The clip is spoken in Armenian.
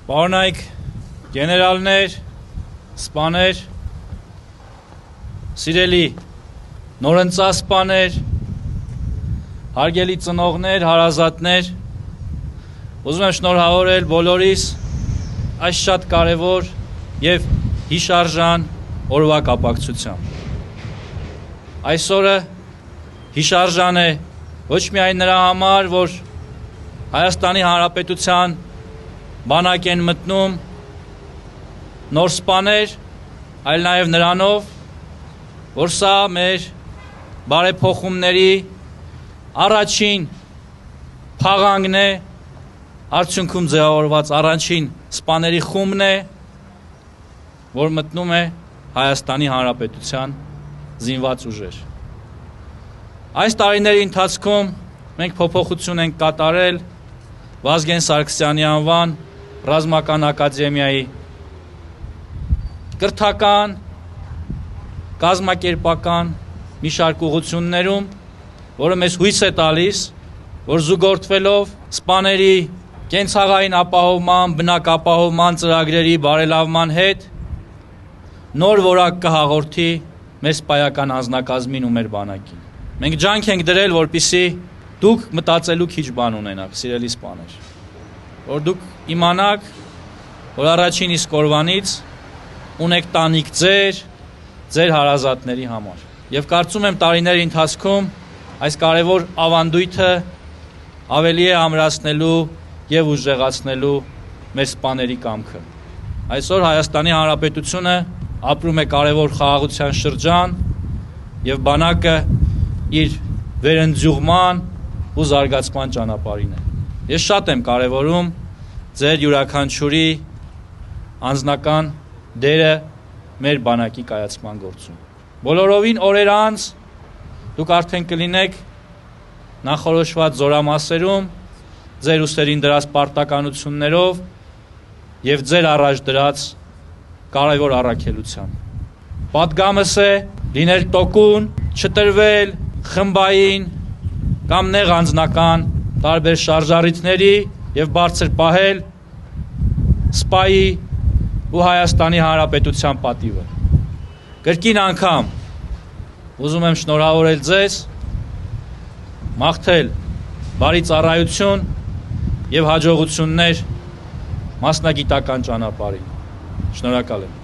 Պարոնայք գեներալներ, սպաներ, սիրելի նորընծա սպաներ, հարգելի ծնողներ, հարազատներ, ուզում եմ շնորհավորել բոլորիս այս շատ կարևոր եւ հիշարժան օրվա կապակցությամբ։ Այս օրը հիշարժան է ոչ միայն նրա համար, որ Հայաստանի Հանրապետության բանակ են մտնում նոր սպաներ, այլ նաև նրանով, որ սա մեր բարեփոխումների առաջին փաղանգն է, արդյունքում ձևավորված առաջին սպաների խումբն է, որ մտնում է Հայաստանի Հանրապետության զինված ուժեր։ Այս տարիների ընթացքում մենք փոփոխություն ենք կատարել Վազգեն Սարգսյանի անվան ռազմական ակադեմիայի կրթական, կազմակերպական մի շարք ուղղություններում, որը մեզ հույս է տալիս, որ զուգորդվելով սպաների կենցաղային ապահովման, բնակապահովման ծրագրերի բարելավման հետ, նոր որակ կհաղորդի մեր սպայական անձնակազմին ու մեր բանակին։ Մենք ջանք ենք դրել, որպեսզի դուք մտածելու քիչ բան ունենաք, սիրելի սպաներ, որ դուք իմանաք, որ առաջին իսկ օրվանից ունեք տանիք ձեր հարազատների համար։ Եվ կարծում եմ տարիների ընթացքում այս կարևոր ավանդույթը ավելի է ամրացնելու եւ ուժեղացնելու մեր սպաների կամքը։ Այսօր Հայաստանի Հանրապետությունը ապրում է կարևոր խաղաղության շրջան եւ բանակը իր վերընձյուղման ու զարգացման ճանապարհին է։ Ես շատ եմ կարևորում ձեր յուրաքանչյուրի անձնական դերը մեր բանակի կայացման գործում։ Բոլորովին օրեր անց դուք արդեն կլինեք նախորոշված զորամասերում, ձեր ուսերին դրած պարտականություններով եւ ձեր առաջ դրած կարևոր առաքելությամբ։ Պատգամս է լինել տոկուն, չտրվել խմբային կամ նեղ անձնական տարբեր շարժառիթների եւ բարձր պահել սպայի ու Հայաստանի Հանրապետության պատիվը։ Կրկին անգամ ուզում եմ շնորհավորել ձեզ, մաղթել բարի ծառայություն եւ հաջողություններ մասնագիտական ճանապարհին։ Շնորհակալ եմ։